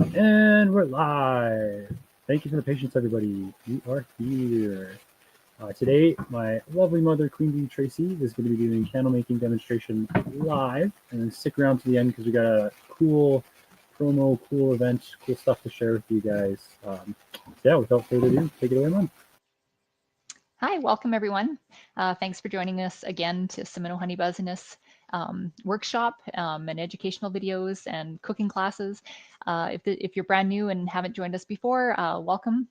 And we're live. Thank you for the patience, everybody. We are here. Today, my lovely mother, Queen Bee Tracy, is going to be doing candle making demonstration live. And stick around to the end because we got a cool promo, cool event, cool stuff to share with you guys. Yeah, without further ado, take it away, Mom. Hi, welcome everyone. Thanks for joining us again to Semino Honey Buzziness workshop and educational videos and cooking classes. If you're brand new and haven't joined us before, welcome.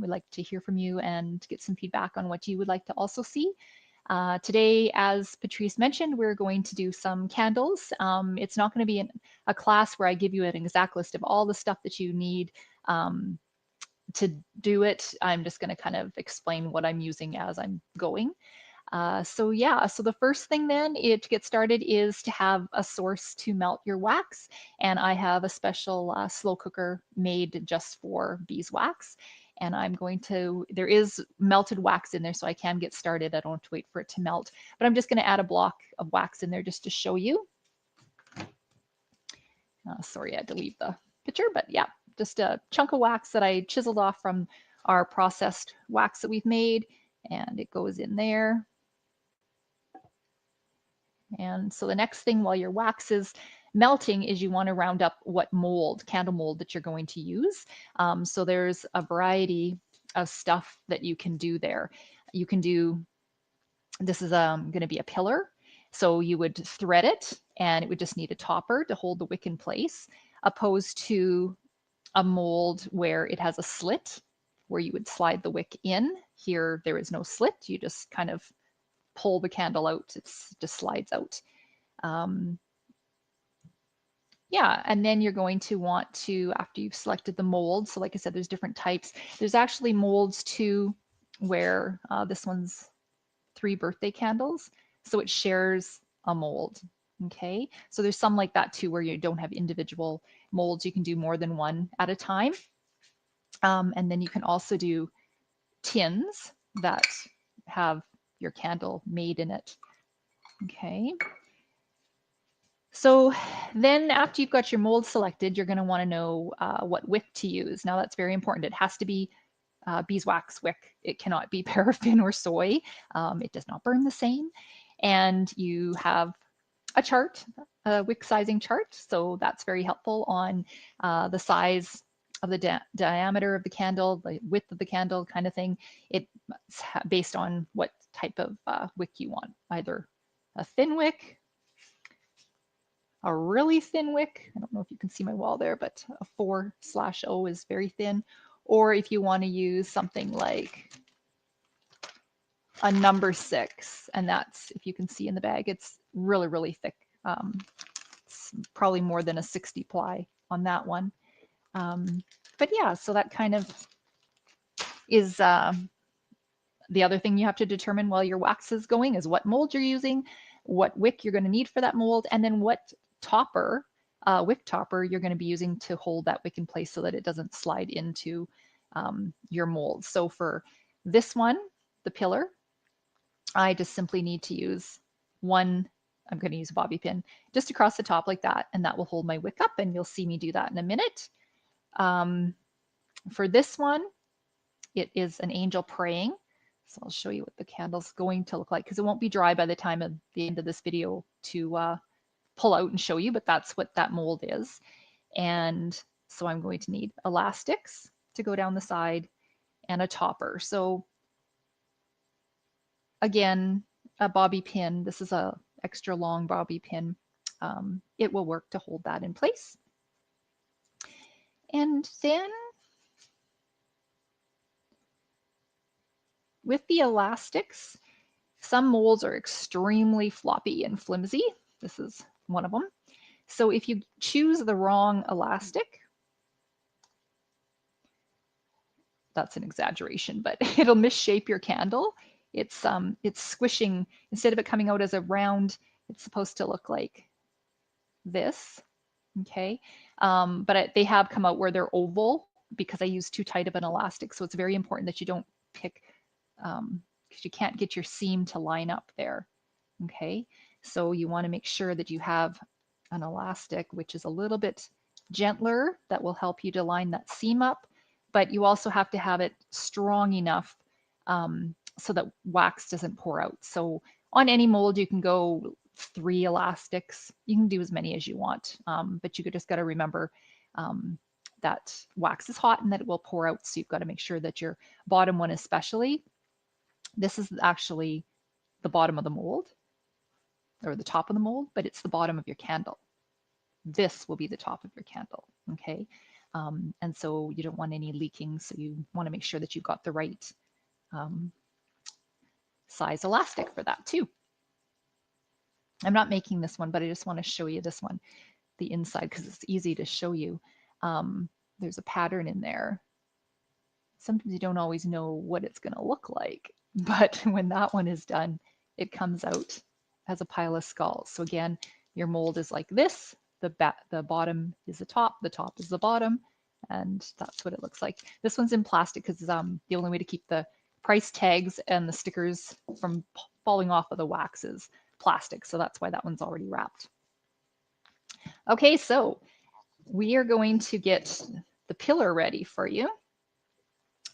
We'd like to hear from you and get some feedback on what you would like to also see. Today, as Patrice mentioned, we're going to do some candles. It's not going to be a class where I give you an exact list of all the stuff that you need to do it. I'm just going to kind of explain what I'm using as I'm going. So the first thing then to get started is to have a source to melt your wax. And I have a special slow cooker made just for beeswax. And there is melted wax in there, so I can get started. I don't have to wait for it to melt. But I'm just going to add a block of wax in there just to show you. Sorry, I had to leave the picture, but yeah, just a chunk of wax that I chiseled off from our processed wax that we've made, and it goes in there. And so the next thing while your wax is melting is you want to round up what candle mold that you're going to use. So there's a variety of stuff that you can do there. You can do, this is going to be a pillar. So you would thread it and it would just need a topper to hold the wick in place, opposed to a mold where it has a slit where you would slide the wick in. Here, there is no slit. You just kind of pull the candle out. It just slides out. Um, yeah, and then you're going to want to, after you've selected the mold, so like I said, there's different types. There's actually molds too where this one's 3 birthday candles. So it shares a mold. Okay, so there's some like that too where you don't have individual molds. You can do more than one at a time. And then you can also do tins that have your candle made in it. Okay. So then after you've got your mold selected, you're going to want to know what wick to use. Now that's very important. It has to be beeswax wick. It cannot be paraffin or soy. It does not burn the same. And you have a chart, a wick sizing chart. So that's very helpful on the size of the diameter of the candle, the width of the candle kind of thing. It's based on what type of wick you want, either a thin wick, a really thin wick. I don't know if you can see my wall there, but a 4/0 is very thin. Or if you want to use something like a number 6, and that's, if you can see in the bag, it's really, really thick. It's probably more than a 60 ply on that one. But yeah, so that kind of is the other thing you have to determine while your wax is going is what mold you're using, what wick you're going to need for that mold, and then what topper, wick topper, you're going to be using to hold that wick in place so that it doesn't slide into your mold. So for this one, the pillar, I just simply need to use one, I'm going to use a bobby pin just across the top like that, and that will hold my wick up, and you'll see me do that in a minute. For this one, it is an angel praying. So I'll show you what the candle's going to look like because it won't be dry by the time of the end of this video to pull out and show you, but that's what that mold is. And so I'm going to need elastics to go down the side and a topper. So again, a bobby pin. This is a extra long bobby pin. It will work to hold that in place. And then with the elastics, some molds are extremely floppy and flimsy. This is one of them. So if you choose the wrong elastic, that's an exaggeration, but it'll misshape your candle. It's squishing, instead of it coming out as a round, it's supposed to look like this. Okay, but they have come out where they're oval because I use too tight of an elastic. So it's very important that you don't pick, because you can't get your seam to line up there. Okay, so you want to make sure that you have an elastic which is a little bit gentler that will help you to line that seam up, but you also have to have it strong enough so that wax doesn't pour out. So on any mold, you can go 3 elastics. You can do as many as you want, but you just got to remember that wax is hot and that it will pour out. So you've got to make sure that your bottom one especially, this is actually the bottom of the mold or the top of the mold, but it's the bottom of your candle. This will be the top of your candle, okay? And so you don't want any leaking, so you want to make sure that you've got the right size elastic for that too. I'm not making this one, but I just want to show you this one, the inside, because it's easy to show you. There's a pattern in there. Sometimes you don't always know what it's going to look like, but when that one is done, it comes out as a pile of skulls. So again, your mold is like this. The bottom is the top is the bottom, and that's what it looks like. This one's in plastic because the only way to keep the price tags and the stickers from falling off of the wax is plastic, so that's why that one's already wrapped. Okay, so we are going to get the pillar ready for you.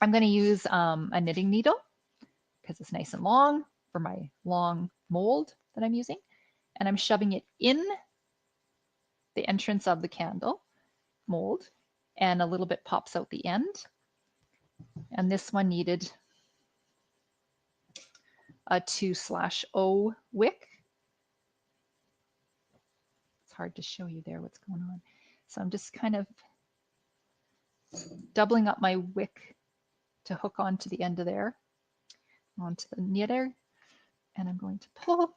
I'm going to use a knitting needle because it's nice and long for my long mold that I'm using, and I'm shoving it in the entrance of the candle mold, and a little bit pops out the end. And this one needed a 2/0 wick. It's hard to show you there what's going on. So I'm just kind of doubling up my wick to hook onto the end of there, onto the knitter, and I'm going to pull.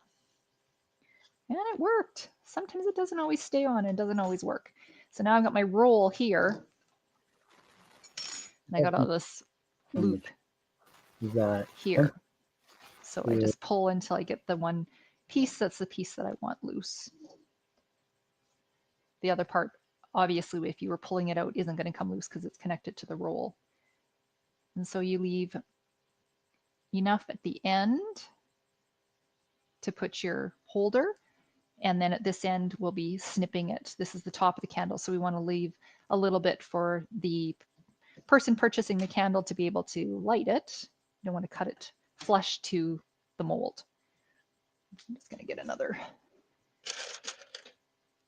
And it worked. Sometimes it doesn't always stay on and doesn't always work. So now I've got my roll here, and I got all this loop here. So I just pull until I get the one piece that's the piece that I want loose. The other part, obviously, if you were pulling it out, isn't going to come loose because it's connected to the roll. And so you leave enough at the end to put your holder. And then at this end, we'll be snipping it. This is the top of the candle. So we want to leave a little bit for the person purchasing the candle to be able to light it. You don't want to cut it flush to the mold. I'm just going to get another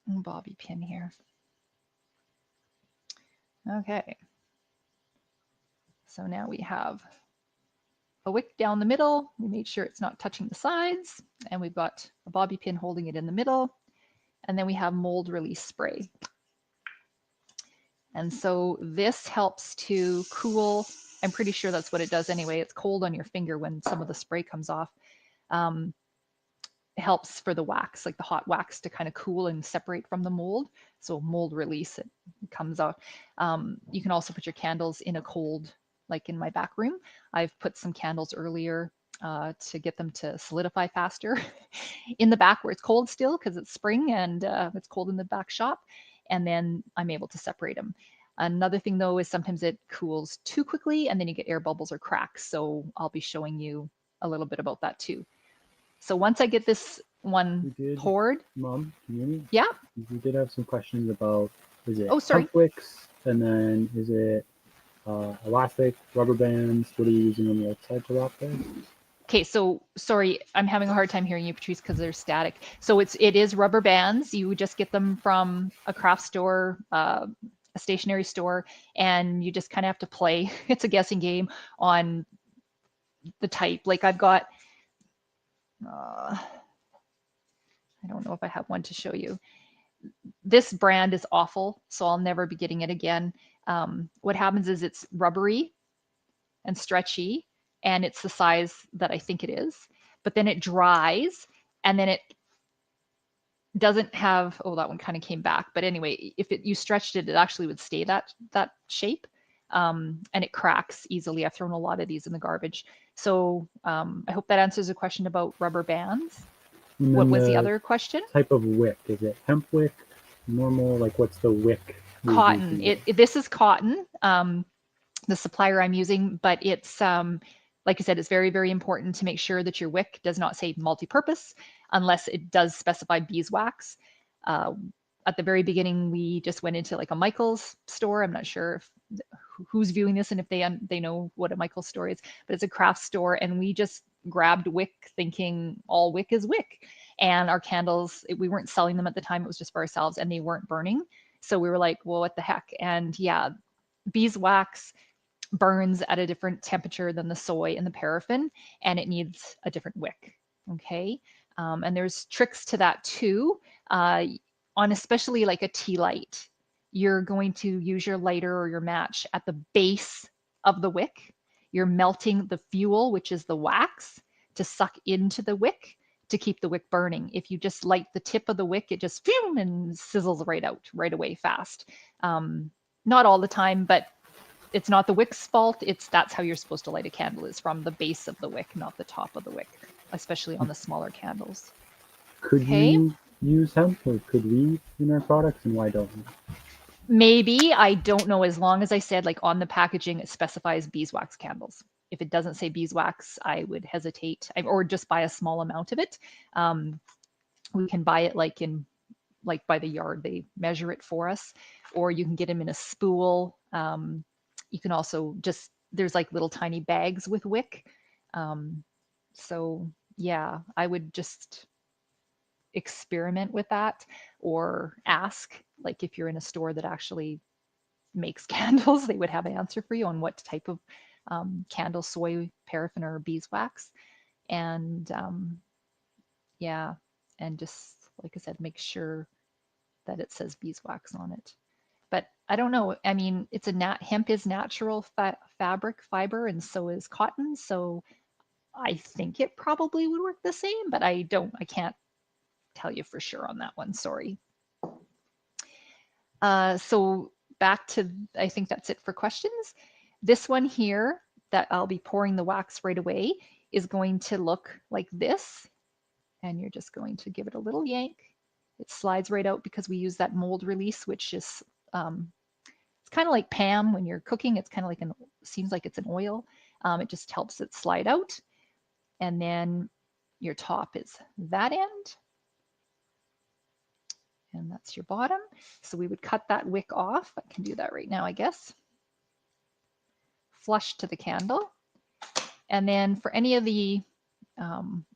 bobby pin here. Okay. So now we have a wick down the middle. We made sure it's not touching the sides, and we've got a bobby pin holding it in the middle. And then we have mold release spray. And so this helps to cool. I'm pretty sure that's what it does anyway. It's cold on your finger when some of the spray comes off. It helps for the wax, like the hot wax, to kind of cool and separate from the mold. So mold release, it comes out. You can also put your candles in a cold, like in my back room. I've put some candles earlier to get them to solidify faster in the back where it's cold still because it's spring and it's cold in the back shop. And then I'm able to separate them. Another thing though is sometimes it cools too quickly and then you get air bubbles or cracks. So I'll be showing you a little bit about that too. So once I get this one poured. Mom, can you hear me? Yeah. We did have some questions about, is it pump wicks, and then is it elastic, rubber bands? What are you using on the outside to wrap this? Okay, so sorry, I'm having a hard time hearing you, Patrice, because they're static. So it is rubber bands. You would just get them from a craft store, a stationery store, and you just kind of have to play. It's a guessing game on the type. Like I've got, I don't know if I have one to show you. This brand is awful, so I'll never be getting it again. What happens is it's rubbery and stretchy, and it's the size that I think it is, but then it dries and then it doesn't have, oh, that one kind of came back. But anyway, if you stretched it, it actually would stay that shape, and it cracks easily. I've thrown a lot of these in the garbage. So I hope that answers the question about rubber bands. What was the other question? Type of wick, is it hemp wick, normal, like what's the wick? Cotton. This is cotton, the supplier I'm using, but it's, like I said, it's very, very important to make sure that your wick does not say multi-purpose unless it does specify beeswax. at the very beginning, we just went into like a Michael's store. I'm not sure if who's viewing this and if they know what a Michael's store is, but it's a craft store, and we just grabbed wick thinking all wick is wick. And our candles, we weren't selling them at the time, it was just for ourselves, and they weren't burning. So we were like, well, what the heck? And yeah, beeswax burns at a different temperature than the soy and the paraffin, and it needs a different wick. Okay. And there's tricks to that too. On especially like a tea light, you're going to use your lighter or your match at the base of the wick. You're melting the fuel, which is the wax, to suck into the wick to keep the wick burning. If you just light the tip of the wick, it just and sizzles right out right away fast. Not all the time, but it's not the wick's fault. That's how you're supposed to light a candle, is from the base of the wick, not the top of the wick, especially on the smaller candles. Could Okay. you use hemp, or could we, in our products, and why don't we? Maybe, I don't know. As long as I said, like on the packaging, it specifies beeswax candles. If it doesn't say beeswax, I would hesitate, or just buy a small amount of it. We can buy it like by the yard. They measure it for us, or you can get them in a spool. You can also just, there's like little tiny bags with wick. So yeah, I would just experiment with that, or ask, like if you're in a store that actually makes candles, they would have an answer for you on what type of candle, soy, paraffin, or beeswax. And yeah, and just like I said, make sure that it says beeswax on it. But I don't know. I mean, it's hemp is natural fiber, and so is cotton. So I think it probably would work the same, but I can't tell you for sure on that one. Sorry. So back to, I think that's it for questions. This one here that I'll be pouring the wax right away is going to look like this. And you're just going to give it a little yank. It slides right out because we use that mold release, which is, it's kind of like Pam when you're cooking. It's kind of like seems like it's an oil. It just helps it slide out. And then your top is that end. And that's your bottom. So we would cut that wick off. I can do that right now, I guess. Flush to the candle. And then for any of the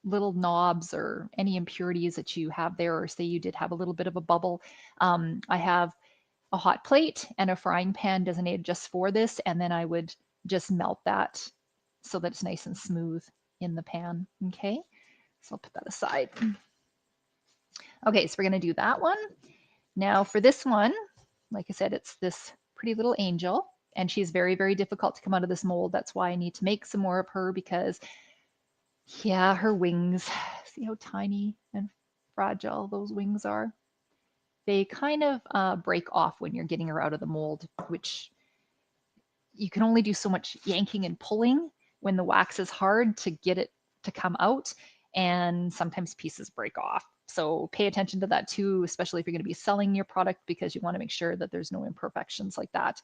little knobs or any impurities that you have there, or say you did have a little bit of a bubble, I have a hot plate and a frying pan designated just for this, and then I would just melt that so that it's nice and smooth in the pan. Okay, so I'll put that aside. Okay, so we're going to do that one. Now for this one, like I said, it's this pretty little angel, and she's very, very difficult to come out of this mold. That's why I need to make some more of her, because yeah, her wings, see how tiny and fragile those wings are? They kind of break off when you're getting her out of the mold, which you can only do so much yanking and pulling when the wax is hard to get it to come out, and sometimes pieces break off. So pay attention to that too, especially if you're going to be selling your product, because you want to make sure that there's no imperfections like that.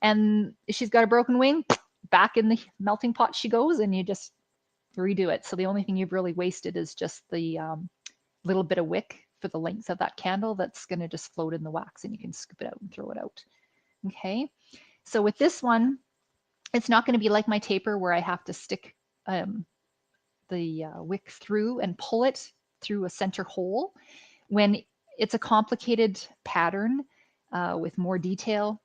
And if she's got a broken wing, back in the melting pot she goes, and you just redo it. So the only thing you've really wasted is just the little bit of wick for the length of that candle that's going to just float in the wax, and you can scoop it out and throw it out. Okay, so with this one, it's not going to be like my taper where I have to stick the wick through and pull it through a center hole. When it's a complicated pattern with more detail,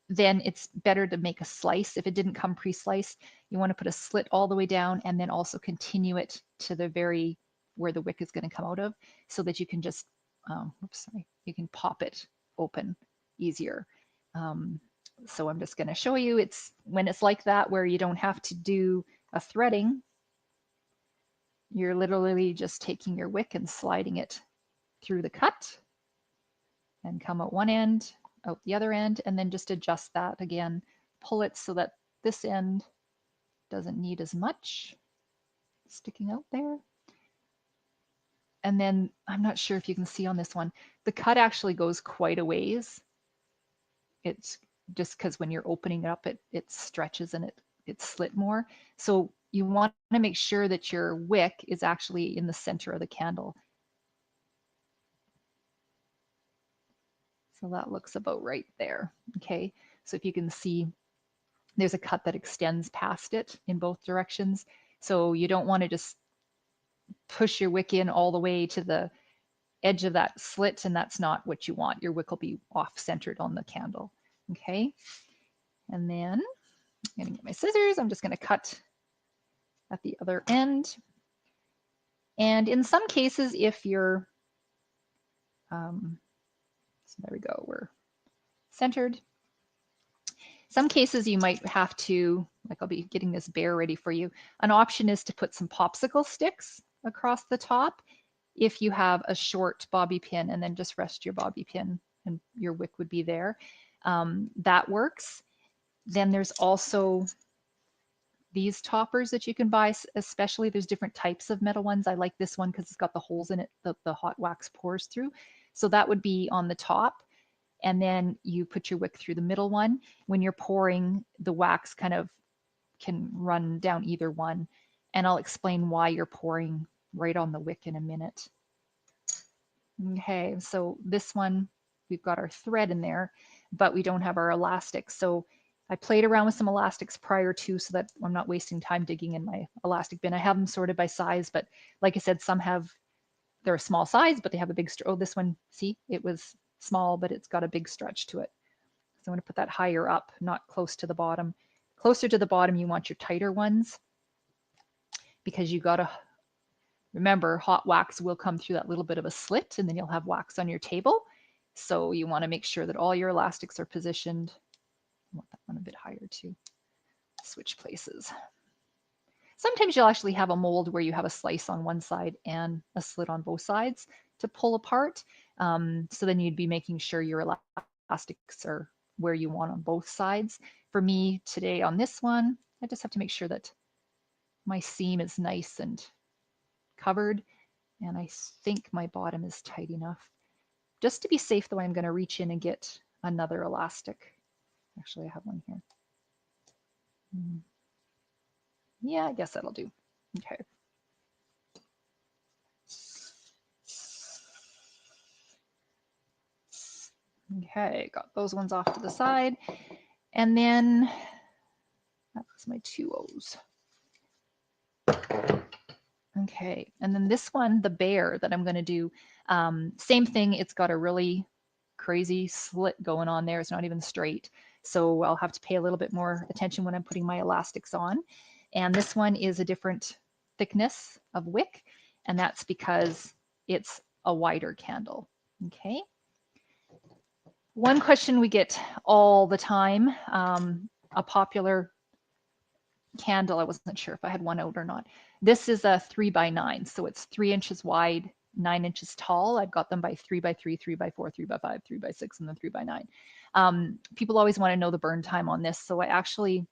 then it's better to make a slice. If it didn't come pre-sliced, you want to put a slit all the way down and then also continue it to the very where the wick is going to come out of, so that you can just, you can pop it open easier. So I'm just going to show you, it's when it's like that where you don't have to do a threading, you're literally just taking your wick and sliding it through the cut and come out one end, out the other end, and then just adjust that again. Pull it so that this end doesn't need as much sticking out there. And then I'm not sure if you can see on this one, the cut actually goes quite a ways. It's just because when you're opening it up, it stretches and it's slit more. So you want to make sure that your wick is actually in the center of the candle. So that looks about right there. Okay, so if you can see, there's a cut that extends past it in both directions. So you don't want to just push your wick in all the way to the edge of that slit, and that's not what you want. Your wick will be off-centered on the candle. Okay, and then I'm going to get my scissors. I'm just going to cut at the other end. And in some cases, if you're, so there we go, we're centered. Some cases you might have to, like I'll be getting this bear ready for you. An option is to put some popsicle sticks across the top if you have a short bobby pin, and then just rest your bobby pin and your wick would be there. That works. Then there's also these toppers that you can buy, especially there's different types of metal ones. I like this one because it's got the holes in it that the hot wax pours through. So that would be on the top. And then you put your wick through the middle one. When you're pouring, the wax kind of can run down either one. And I'll explain why you're pouring right on the wick in a minute. Okay, so this one, we've got our thread in there, but we don't have our elastics. So I played around with some elastics prior to, so that I'm not wasting time digging in my elastic bin. I have them sorted by size, but like I said, some have, they're a small size, but they have a big, oh, this one, see, it was small, but it's got a big stretch to it. So I'm going to put that higher up, not close to the bottom. Closer to the bottom, you want your tighter ones, because you got to remember, hot wax will come through that little bit of a slit, and then you'll have wax on your table. So you want to make sure that all your elastics are positioned. I want that one a bit higher too. Switch places. Sometimes you'll actually have a mold where you have a slice on one side and a slit on both sides to pull apart. So then you'd be making sure your elastics are where you want on both sides. For me today on this one, I just have to make sure that my seam is nice and covered, and I think my bottom is tight enough. Just to be safe though, I'm going to reach in and get another elastic. Actually, I have one here. Yeah, I guess that'll do. Okay. Okay, got those ones off to the side. And then that was my 2 O's. Okay, and then this one, the bear that I'm going to do, same thing. It's got a really crazy slit going on there. It's not even straight. So I'll have to pay a little bit more attention when I'm putting my elastics on. And this one is a different thickness of wick, and that's because it's a wider candle. Okay. One question we get all the time, a popular candle, I wasn't sure if I had one out or not. This is a 3x9, so it's 3 inches wide, 9 inches tall. I've got them by 3x3, 3x4, 3x5, 3x6, and then 3x9. People always want to know the burn time on this, so I actually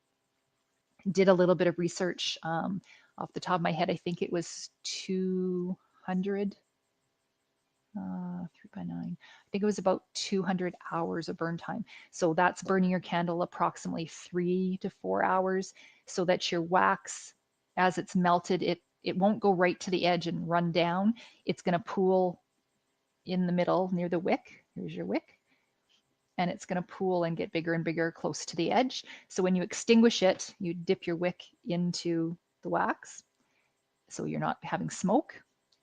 did a little bit of research. Off the top of my head, I think it was 200, 3x9. I think it was about 200 hours of burn time. So that's burning your candle approximately 3 to 4 hours, so that your wax, as it's melted, it won't go right to the edge and run down. It's going to pool in the middle near the wick. Here's your wick. And it's going to pool and get bigger and bigger close to the edge. So when you extinguish it, you dip your wick into the wax, so you're not having smoke.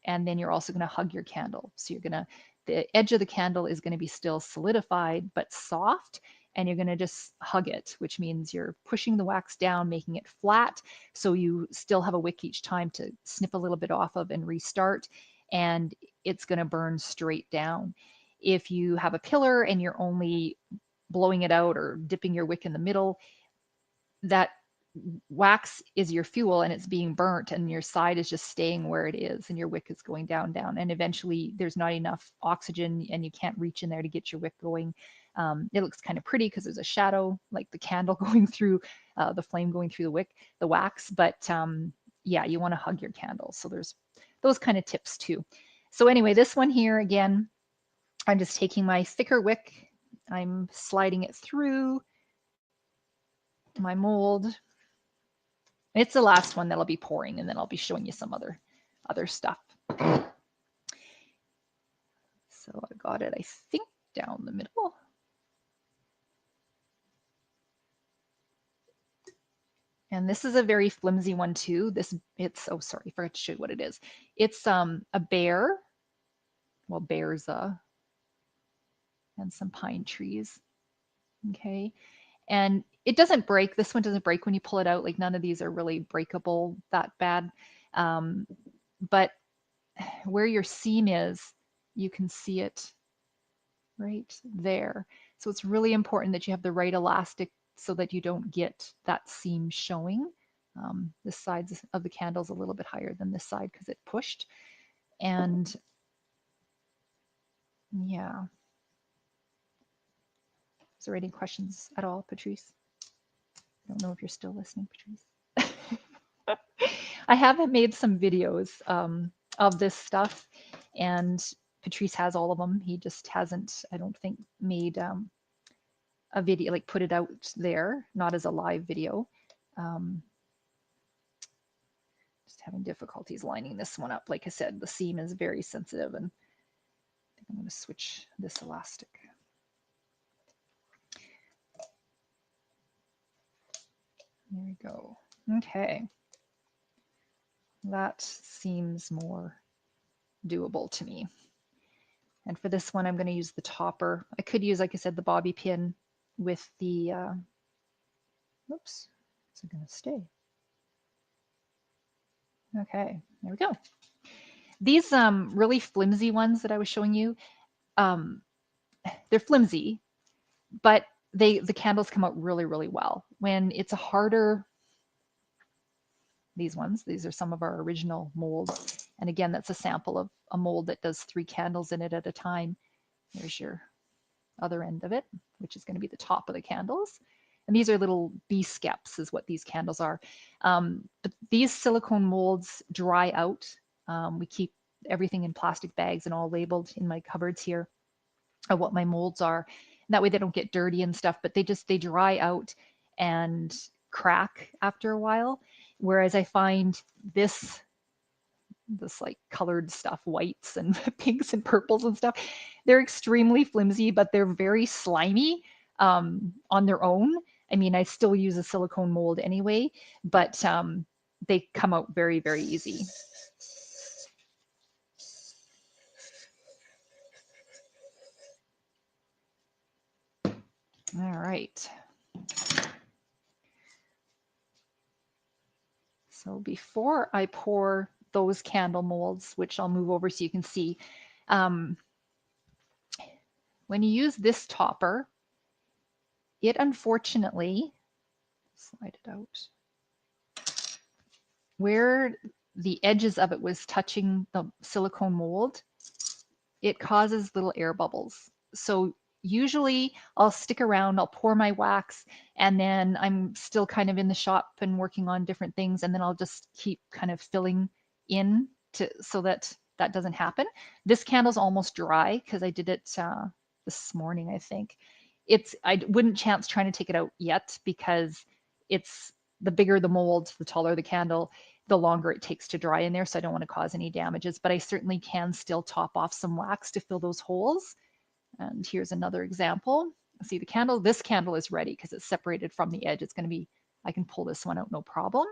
And then you're also going to hug your candle. So you're going to, the edge of the candle is going to be still solidified but soft, and you're going to just hug it, which means you're pushing the wax down, making it flat, so you still have a wick each time to snip a little bit off of and restart, and it's going to burn straight down. If you have a pillar and you're only blowing it out or dipping your wick in the middle, that wax is your fuel and it's being burnt, and your side is just staying where it is, and your wick is going down, and eventually there's not enough oxygen and you can't reach in there to get your wick going. It looks kind of pretty because there's a shadow, like the candle going through, the flame going through the wick, the wax, but yeah, you want to hug your candle. So there's those kind of tips too. So anyway, this one here, again, I'm just taking my thicker wick, I'm sliding it through my mold. It's the last one that I'll be pouring, and then I'll be showing you some other stuff. So I got it, I think, down the middle. And this is a very flimsy one too. It's, oh, sorry, I forgot to show you what it is. It's a bear, well, bears, and some pine trees. Okay. And it doesn't break. This one doesn't break when you pull it out. Like none of these are really breakable that bad. But where your seam is, you can see it right there. So it's really important that you have the right elastic so that you don't get that seam showing. This side of the candle is a little bit higher than this side because it pushed. And yeah. Is there any questions at all, Patrice? I don't know if you're still listening, Patrice. I haven't made some videos of this stuff, and Patrice has all of them. He just hasn't, I don't think, made a video, like put it out there, not as a live video. Just having difficulties lining this one up. Like I said, the seam is very sensitive, and I think I'm going to switch this elastic. There we go. Okay. That seems more doable to me. And for this one, I'm going to use the topper. I could use, like I said, the bobby pin with the, oops, is it going to stay? Okay, there we go. These really flimsy ones that I was showing you, they're flimsy, but the candles come out really, really well. When it's a harder, these ones, these are some of our original molds. And again, that's a sample of a mold that does 3 candles in it at a time. There's your other end of it, which is going to be the top of the candles. And these are little Beeswax is what these candles are. But these silicone molds dry out. We keep everything in plastic bags and all labeled in my cupboards here of what my molds are. And that way they don't get dirty and stuff, but they dry out and crack after a while. Whereas I find this like colored stuff, whites and pinks and purples and stuff, they're extremely flimsy, but they're very slimy on their own. I mean, I still use a silicone mold anyway, but they come out very, very easy. All right. So before I pour those candle molds, which I'll move over so you can see, when you use this topper, it unfortunately, slide it out, where the edges of it was touching the silicone mold, it causes little air bubbles. So usually I'll stick around, I'll pour my wax, and then I'm still kind of in the shop and working on different things, and then I'll just keep kind of filling in so that that doesn't happen. This candle's almost dry because I did it this morning, I think. I wouldn't chance trying to take it out yet because it's the bigger the mold, the taller the candle, the longer it takes to dry in there. So I don't want to cause any damages, but I certainly can still top off some wax to fill those holes. And here's another example. See the candle, this candle is ready because it's separated from the edge. It's going to be, I can pull this one out no problem.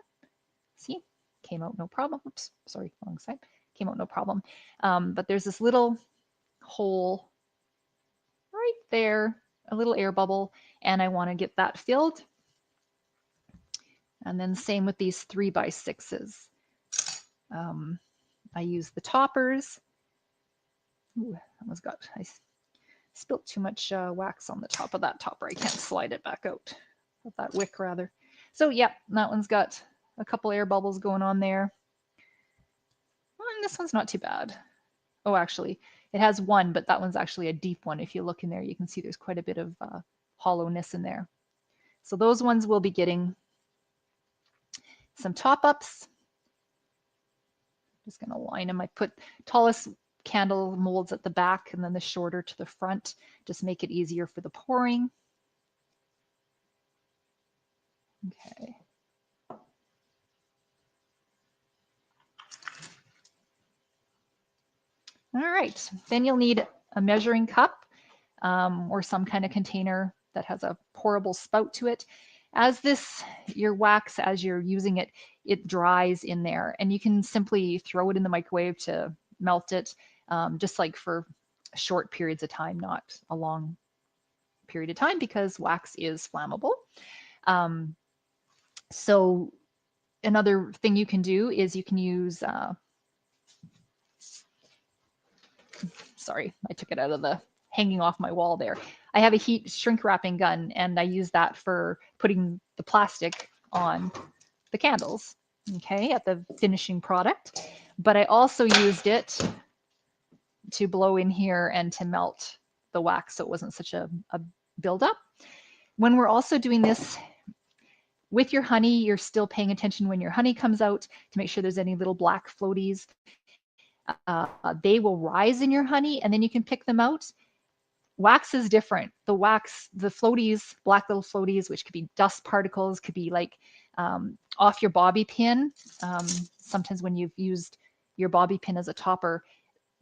See, came out no problem. Oops, sorry, wrong side. Came out no problem. But there's this little hole right there, a little air bubble, and I want to get that filled. And then same with these 3x6s. I use the toppers. Ooh, I spilled too much wax on the top of that topper. I can't slide it back out. With that wick rather. So yeah, that one's got a couple air bubbles going on there. And this one's not too bad. Oh, actually, it has one, but that one's actually a deep one. If you look in there, you can see there's quite a bit of hollowness in there. So those ones will be getting some top-ups. Just going to line them. I put tallest candle molds at the back and then the shorter to the front. Just make it easier for the pouring. Okay. All right, then you'll need a measuring cup or some kind of container that has a pourable spout to it. as your wax, as you're using it, it dries in there, and you can simply throw it in the microwave to melt it, just like for short periods of time, not a long period of time, because wax is flammable. So another thing you can do is you can use, sorry, I took it out of the hanging off my wall there. I have a heat shrink wrapping gun, and I use that for putting the plastic on the candles, okay, at the finishing product. But I also used it to blow in here and to melt the wax so it wasn't such a buildup. When we're also doing this with your honey, you're still paying attention when your honey comes out to make sure there's any little black floaties. They will rise in your honey, and then you can pick them out. Wax is different. The floaties, black little floaties, which could be dust particles, could be like off your bobby pin. Sometimes when you've used your bobby pin as a topper,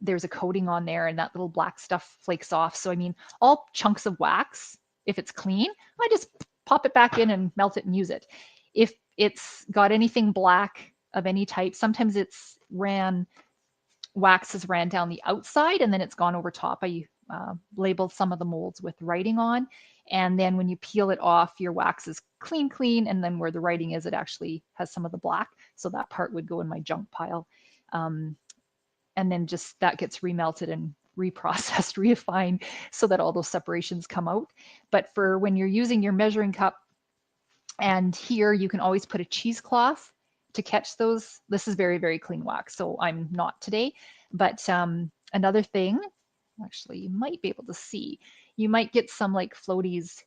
there's a coating on there and that little black stuff flakes off. So I mean, all chunks of wax, if it's clean, I just pop it back in and melt it and use it. If it's got anything black of any type, sometimes wax has ran down the outside and then it's gone over top. I labeled some of the molds with writing on. And then when you peel it off, your wax is clean. And then where the writing is, it actually has some of the black. So that part would go in my junk pile. And then just that gets remelted and reprocessed, refined so that all those separations come out. But for when you're using your measuring cup, and here you can always put a cheesecloth to catch those. This is very, very clean wax, so I'm not today. But another thing, actually, you might be able to see, you might get some like floaties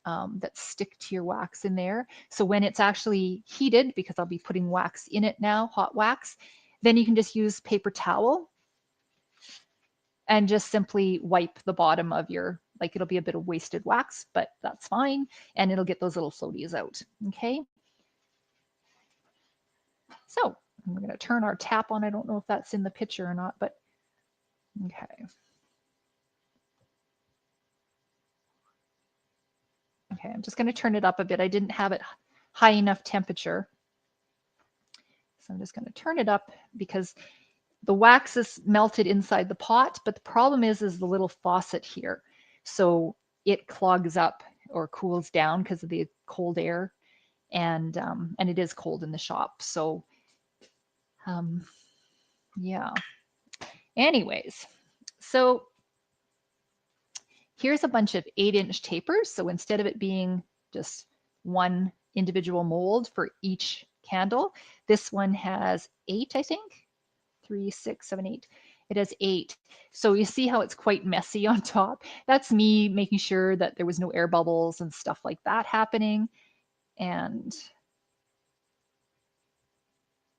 that stick to your wax in there. So when it's actually heated, because I'll be putting wax in it now, hot wax, then you can just use paper towel and just simply wipe the bottom of your, like it'll be a bit of wasted wax, but that's fine. And it'll get those little floaties out, okay? So we're gonna turn our tap on. I don't know if that's in the picture or not, but okay. Okay, I'm just gonna turn it up a bit. I didn't have it high enough temperature. So I'm just gonna turn it up because the wax is melted inside the pot, but the problem is the little faucet here. So it clogs up or cools down because of the cold air, and it is cold in the shop. So yeah. Anyways, so here's a bunch of 8-inch tapers. So instead of it being just one individual mold for each candle, this one has 8, I think. 3, 6, 7, 8. It has 8. So you see how it's quite messy on top. That's me making sure that there was no air bubbles and stuff like that happening. And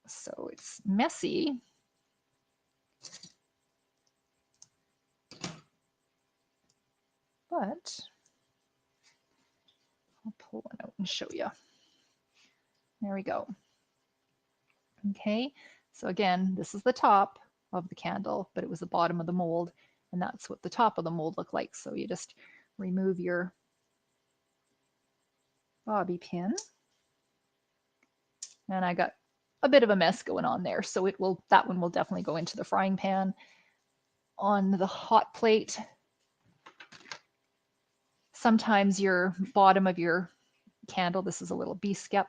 so it's messy. But I'll pull one out and show you. There we go. Okay, so again, this is the top of the candle, but it was the bottom of the mold, and that's what the top of the mold looked like. So you just remove your bobby pin, and I got a bit of a mess going on there. So that one will definitely go into the frying pan. On the hot plate, sometimes your bottom of your candle, this is a little bee-skep.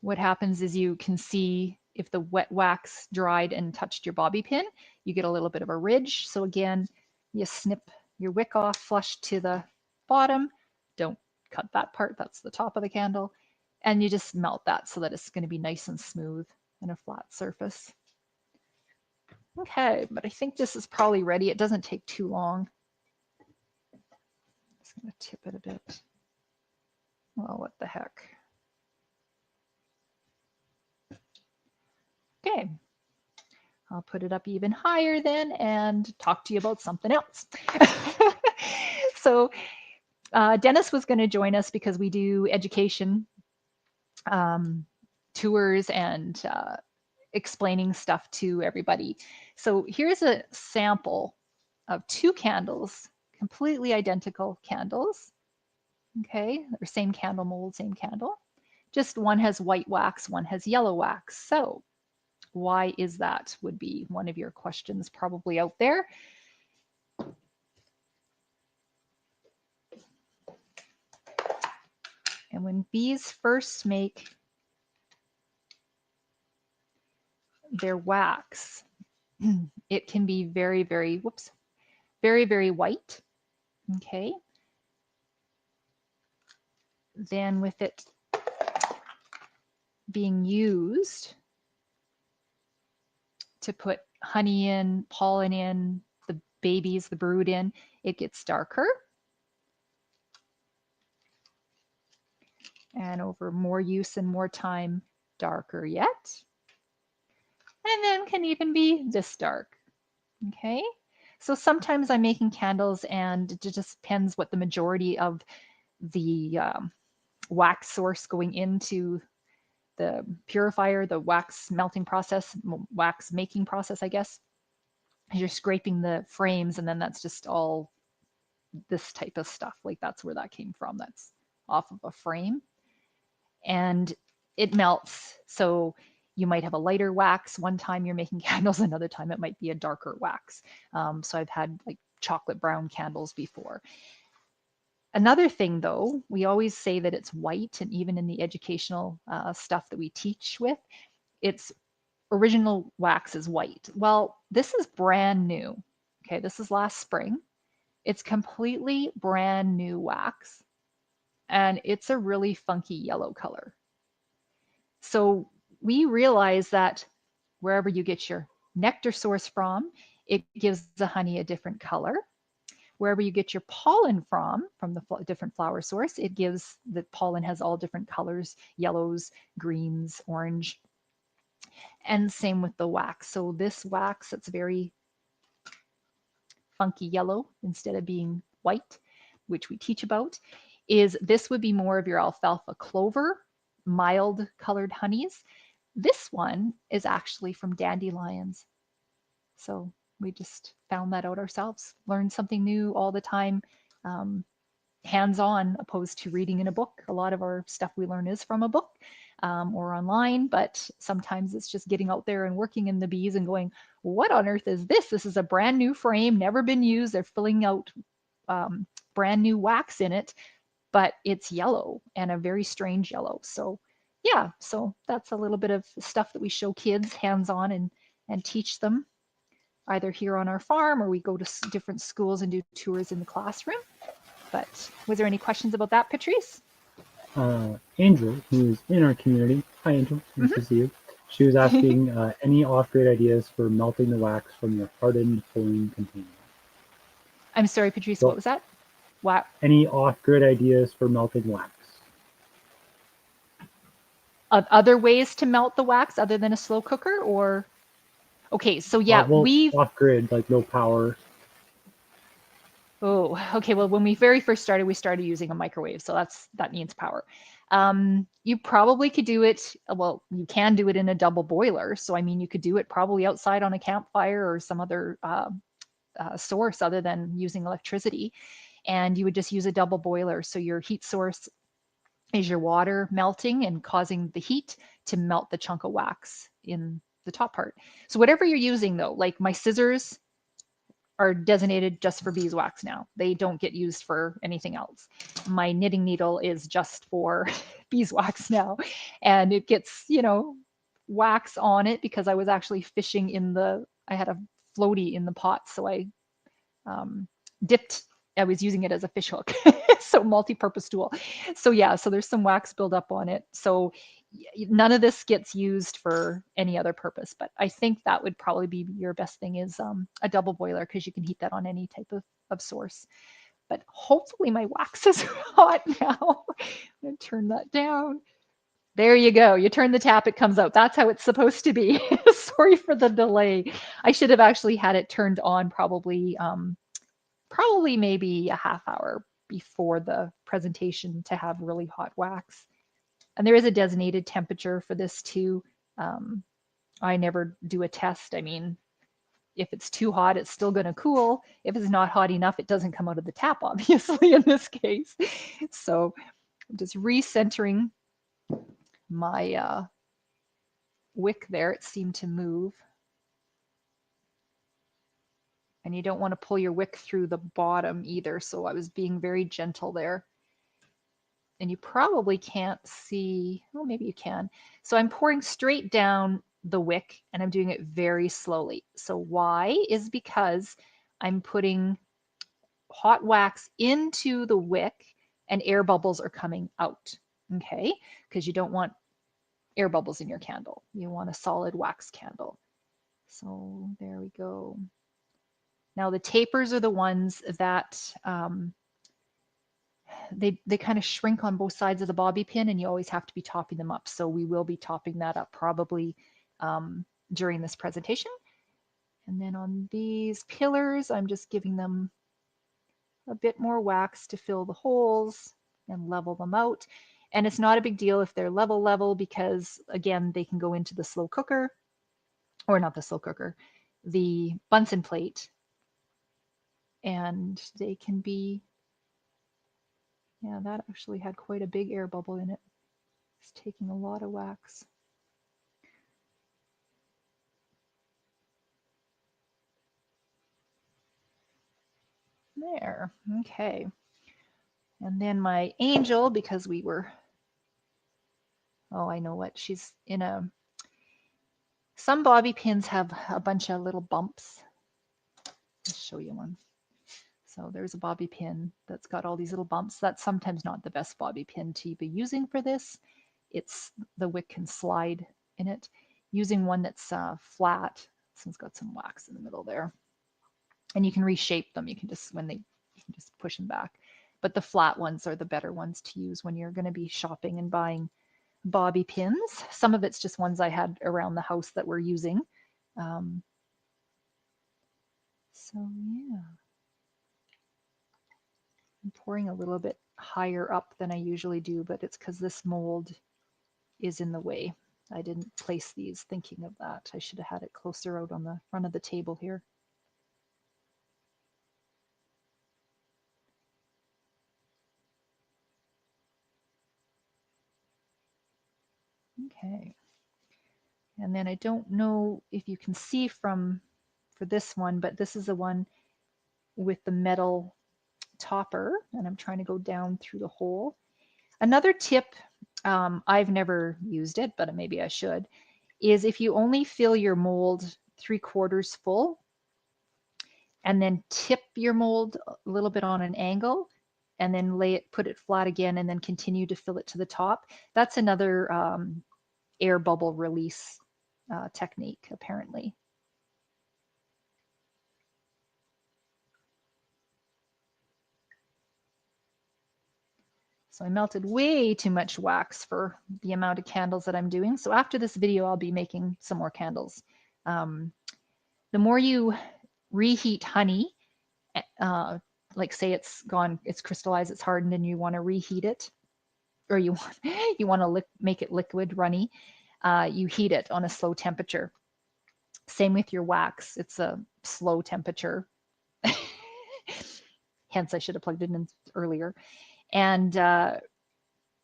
What happens is you can see if the wet wax dried and touched your bobby pin, you get a little bit of a ridge. So again, you snip your wick off flush to the bottom. Don't cut that part, that's the top of the candle. And you just melt that so that it's going to be nice and smooth and a flat surface. Okay, but I think this is probably ready. It doesn't take too long. I'm just going to tip it a bit. Well, what the heck. Okay, I'll put it up even higher then and talk to you about something else. So Dennis was going to join us because we do education tours and explaining stuff to everybody. So here's a sample of 2 candles, completely identical candles. Okay, they're same candle mold, same candle. Just one has white wax, one has yellow wax. So why is that? Would be one of your questions probably out there. And when bees first make their wax, it can be very, very, very, very white. Okay. Then with it being used to put honey in, pollen in, the babies, the brood in, it gets darker. And over more use and more time, darker yet. And then can even be this dark. Okay. So sometimes I'm making candles and it just depends what the majority of the wax source going into the purifier, the wax melting process, wax making process, I guess. You're scraping the frames and then that's just all this type of stuff. Like that's where that came from. That's off of a frame and it melts. So you might have a lighter wax one time you're making candles, another time it might be a darker wax. So I've had like chocolate brown candles before. Another thing though, we always say that it's white, and even in the educational stuff that we teach with, it's original wax is white. Well, this is brand new. Okay, this is last spring. It's completely brand new wax, and it's a really funky yellow color. So we realize that wherever you get your nectar source from, it gives the honey a different color. Wherever you get your pollen from the different flower source, it gives the pollen has all different colors, yellows, greens, orange, and same with the wax. So this wax, it's very funky yellow instead of being white, which we teach about, is this would be more of your alfalfa clover, mild colored honeys. This one is actually from dandelions. So we just found that out ourselves, learn something new all the time, hands-on opposed to reading in a book. A lot of our stuff we learn is from a book or online, but sometimes it's just getting out there and working in the bees and going, what on earth is this? This is a brand new frame, never been used. They're filling out brand new wax in it, but it's yellow and a very strange yellow. So yeah, so that's a little bit of stuff that we show kids hands-on and teach them either here on our farm or we go to different schools and do tours in the classroom. But was there any questions about that, Patrice? Angel, who is in our community. Hi, Angel. Nice to see you. She was asking any off-grid ideas for melting the wax from your hardened pouring container. I'm sorry, Patrice, what was that? Wow. Any off-grid ideas for melting wax? Other ways to melt the wax other than a slow cooker, or? Okay, so yeah, well, off-grid, like no power. Oh, okay. Well, when we very first started, we started using a microwave, so that needs power. You probably could do it. Well, you can do it in a double boiler. So I mean, you could do it probably outside on a campfire or some other source other than using electricity, and you would just use a double boiler. So your heat source is your water melting and causing the heat to melt the chunk of wax in the top part. So whatever you're using though, like my scissors are designated just for beeswax now. They don't get used for anything else. My knitting needle is just for beeswax now. And it gets, wax on it because I was actually fishing I had a floaty in the pot. So I dipped, I was using it as a fish hook. So multi-purpose tool. So yeah, so there's some wax buildup on it. So none of this gets used for any other purpose, but I think that would probably be your best thing is a double boiler because you can heat that on any type of source. But hopefully my wax is hot now. I'm gonna turn that down. There you go. You turn the tap, it comes out. That's how it's supposed to be. Sorry for the delay. I should have actually had it turned on probably maybe a half hour before the presentation to have really hot wax. And there is a designated temperature for this too. I never do a test. I mean, If it's too hot, it's still going to cool. If it's not hot enough, it doesn't come out of the tap, obviously, in this case. So I'm just recentering my wick there. It seemed to move. And you don't want to pull your wick through the bottom either. So I was being very gentle there. And you probably can't see, well, maybe you can. So I'm pouring straight down the wick and I'm doing it very slowly. So why is because I'm putting hot wax into the wick and air bubbles are coming out, okay? Because you don't want air bubbles in your candle. You want a solid wax candle. So there we go. Now the tapers are the ones that they kind of shrink on both sides of the bobby pin and you always have to be topping them up. So we will be topping that up probably during this presentation. And then on these pillars, I'm just giving them a bit more wax to fill the holes and level them out. And it's not a big deal if they're level because again, they can go into the slow cooker, or not the slow cooker, the Bunsen plate, and they can be, yeah, that actually had quite a big air bubble in it. It's taking a lot of wax. There, okay. And then my angel, because we were, oh, I know what, she's in a, some bobby pins have a bunch of little bumps. I'll show you one. So there's a bobby pin that's got all these little bumps. That's sometimes not the best bobby pin to be using for this. It's, the wick can slide in it. Using one that's flat, this one's got some wax in the middle there. And you can reshape them. You can just, when they, you can just push them back. But the flat ones are the better ones to use when you're going to be shopping and buying bobby pins. Some of it's just ones I had around the house that we're using. So yeah, I'm pouring a little bit higher up than I usually do, but it's because this mold is in the way. I didn't place these thinking of that. I should have had it closer out on the front of the table here. Okay. And then I don't know if you can see for this one, but this is the one with the metal topper, and I'm trying to go down through the hole. Another tip, I've never used it, but maybe I should, is if you only fill your mold 3/4 full and then tip your mold a little bit on an angle and then put it flat again and then continue to fill it to the top. That's another air bubble release technique, apparently. So I melted way too much wax for the amount of candles that I'm doing. So after this video, I'll be making some more candles. The more you reheat honey, like say it's gone, it's crystallized, it's hardened, and you want to reheat it, or you want to make it liquid, runny, you heat it on a slow temperature. Same with your wax. It's a slow temperature. Hence, I should have plugged it in earlier. And the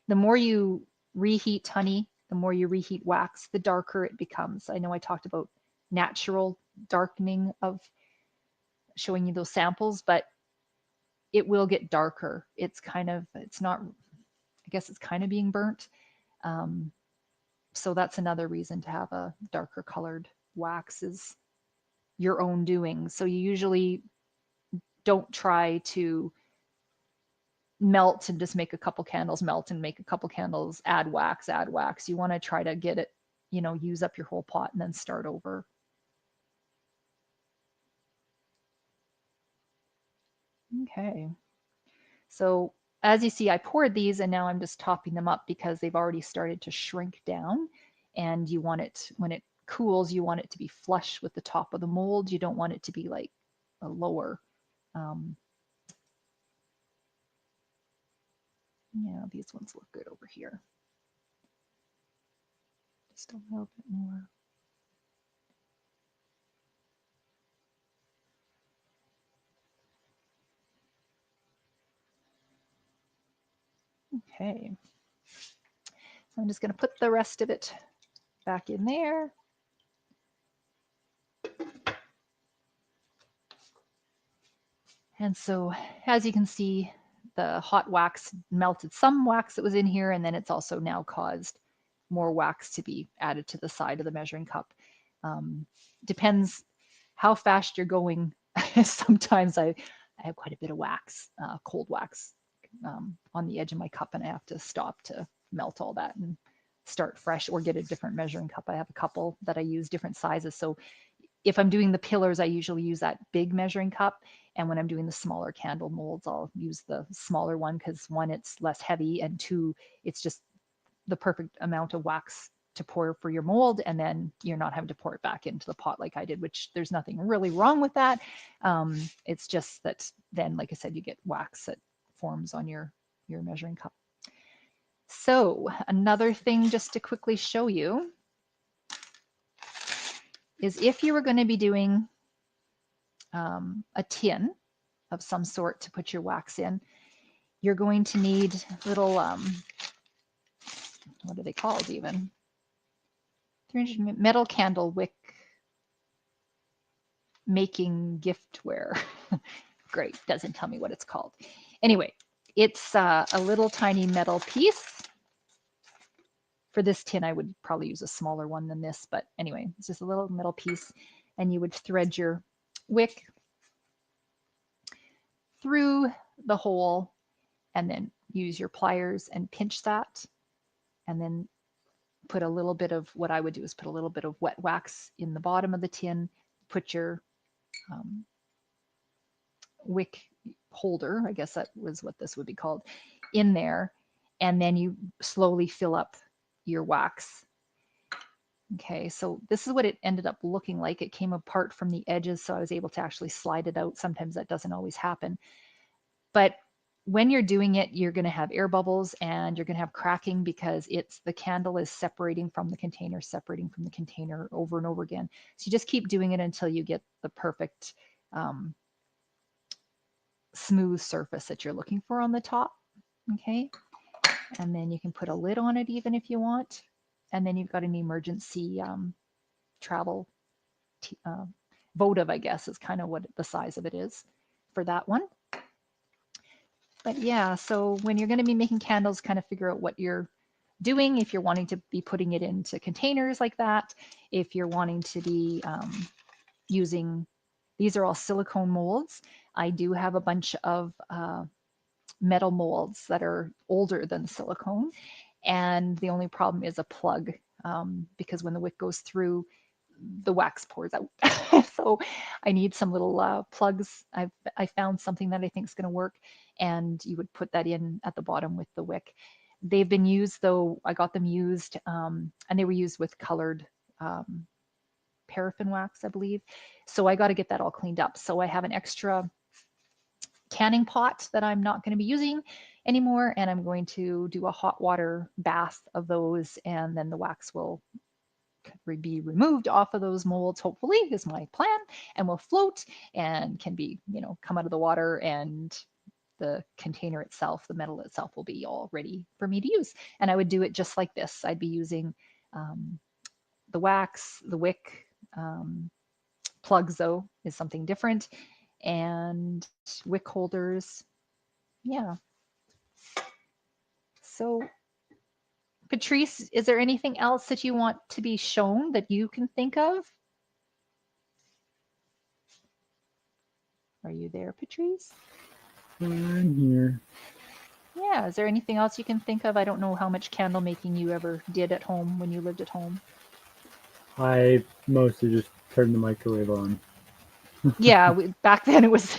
more you reheat honey, the more you reheat wax, the darker it becomes. I know I talked about natural darkening of showing you those samples, but it will get darker. It's kind of, it's not, I guess it's kind of being burnt. So that's another reason to have a darker colored wax, is your own doing. So you usually don't try to melt and just make a couple candles, melt and make a couple candles, add wax, add wax. You want to try to get it, you know, use up your whole pot and then start over. Okay. So as you see, I poured these and now I'm just topping them up because they've already started to shrink down, and you want it, when it cools, you want it to be flush with the top of the mold. You don't want it to be like a lower. Yeah, these ones look good over here. Just a little bit more. Okay. So I'm just going to put the rest of it back in there. And so as you can see, the hot wax melted some wax that was in here, and then it's also now caused more wax to be added to the side of the measuring cup. Depends how fast you're going. Sometimes I have quite a bit of wax, cold wax, on the edge of my cup, and I have to stop to melt all that and start fresh or get a different measuring cup. I have a couple that I use different sizes. So if I'm doing the pillars, I usually use that big measuring cup. And when I'm doing the smaller candle molds, I'll use the smaller one because one, it's less heavy, and two, it's just the perfect amount of wax to pour for your mold, and then you're not having to pour it back into the pot like I did, which there's nothing really wrong with that. It's just that then, like I said, you get wax that forms on your measuring cup. So another thing just to quickly show you is if you were going to be doing a tin of some sort to put your wax in, you're going to need little, what are they called even? 300 metal candle wick making giftware. Great, doesn't tell me what it's called. Anyway, it's a little tiny metal piece. For this tin, I would probably use a smaller one than this, but anyway, it's just a little metal piece, and you would thread your wick through the hole and then use your pliers and pinch that, and then put a little bit of, what I would do is put a little bit of wet wax in the bottom of the tin, put your wick holder, I guess that was what this would be called, in there, and then you slowly fill up your wax. Okay, so this is what it ended up looking like. It came apart from the edges, so I was able to actually slide it out. Sometimes that doesn't always happen. But when you're doing it, you're going to have air bubbles and you're going to have cracking because the candle is separating from the container over and over again. So you just keep doing it until you get the perfect smooth surface that you're looking for on the top. Okay, and then you can put a lid on it even if you want. And then you've got an emergency travel votive, I guess, is kind of what the size of it is for that one. But yeah, so when you're going to be making candles, kind of figure out what you're doing. If you're wanting to be putting it into containers like that, if you're wanting to be using, these are all silicone molds. I do have a bunch of metal molds that are older than silicone, and the only problem is a plug, because when the wick goes through, the wax pours out. So I need some little plugs. I found something that I think is going to work, and you would put that in at the bottom with the wick. They've been used, though. I got them used, and they were used with colored paraffin wax, I believe. So I got to get that all cleaned up. So I have an extra canning pot that I'm not going to be using anymore, and I'm going to do a hot water bath of those, and then the wax will be removed off of those molds, hopefully, is my plan, and will float and can be, come out of the water, and the container itself, the metal itself, will be all ready for me to use. And I would do it just like this. I'd be using the wax, the wick, plugs though is something different, and wick holders. Yeah. So Patrice, is there anything else that you want to be shown that you can think of? Are you there, Patrice? I'm here. Yeah, is there anything else you can think of? I don't know how much candle making you ever did at home when you lived at home. I mostly just turned the microwave on. Yeah, back then it was,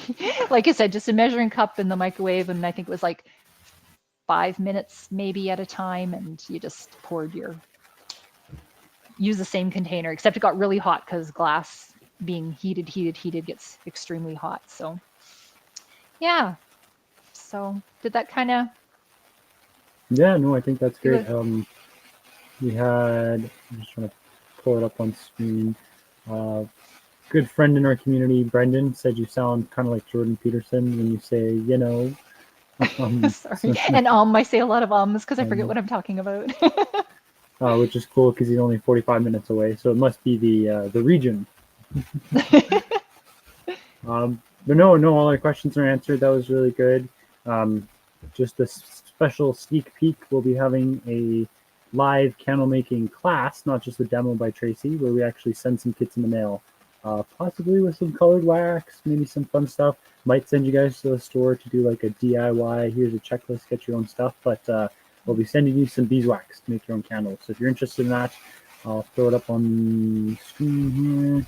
like I said, just a measuring cup in the microwave, and I think it was like 5 minutes maybe at a time, and you just use the same container, except it got really hot because glass being heated gets extremely hot. So yeah, so did that kind of... Yeah, no, I think that's great. We had, I'm just trying to pull it up on screen. Good friend in our community, Brendan, said you sound kind of like Jordan Peterson when you say, Sorry. And I say a lot of ums because I forget what I'm talking about. Which is cool because he's only 45 minutes away, so it must be the region. But no, all our questions are answered. That was really good. Just a special sneak peek. We'll be having a live candle making class, not just a demo by Tracy, where we actually send some kits in the mail, possibly with some colored wax, maybe some fun stuff. Might send you guys to the store to do like a DIY. Here's a checklist, get your own stuff. But we'll be sending you some beeswax to make your own candles. So if you're interested in that, I'll throw it up on the screen here.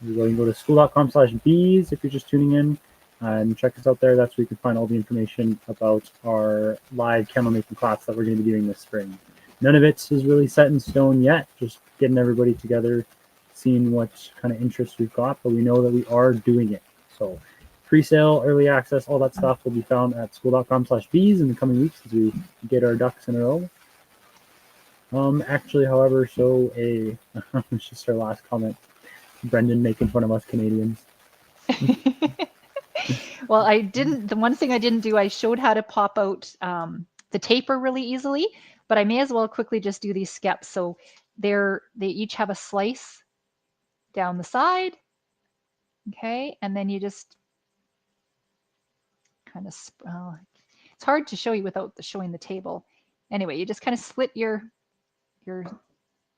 You can go to school.com/bees if you're just tuning in and check us out there. That's where you can find all the information about our live candle making class that we're going to be doing this spring. None of it is really set in stone yet, just getting everybody together, seeing what kind of interest we've got, but we know that we are doing it. So pre-sale, early access, all that stuff will be found at school.com/bees in the coming weeks as we get our ducks in a row. Actually, however, it's just our last comment. Brendan making fun of us Canadians. Well, the one thing I didn't do, I showed how to pop out the taper really easily, but I may as well quickly just do these steps. So they each have a slice down the side. Okay, and then you just kind of, it's hard to show you without showing the table. Anyway, you just kind of slit your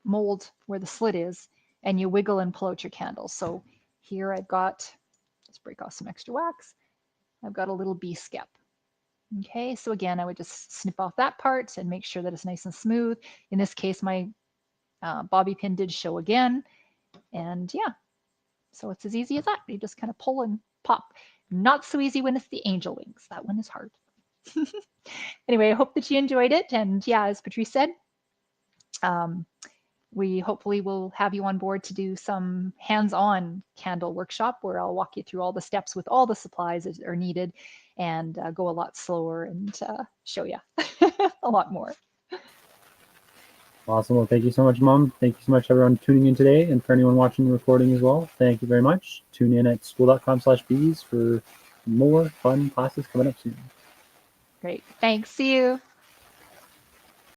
mold where the slit is, and you wiggle and pull out your candle. So here I've got, let's break off some extra wax. I've got a little bee skep. Okay, so again, I would just snip off that part and make sure that it's nice and smooth. In this case, my bobby pin did show again. And yeah, so it's as easy as that. You just kind of pull and pop. Not so easy when it's the angel wings. That one is hard. Anyway, I hope that you enjoyed it. And yeah, as Patrice said, we hopefully will have you on board to do some hands-on candle workshop where I'll walk you through all the steps with all the supplies that are needed and go a lot slower and show you a lot more. Awesome. Well, thank you so much, Mom. Thank you so much, everyone tuning in today, and for anyone watching the recording as well. Thank you very much. Tune in at school.com/bees for more fun classes coming up soon. Great. Thanks. See you.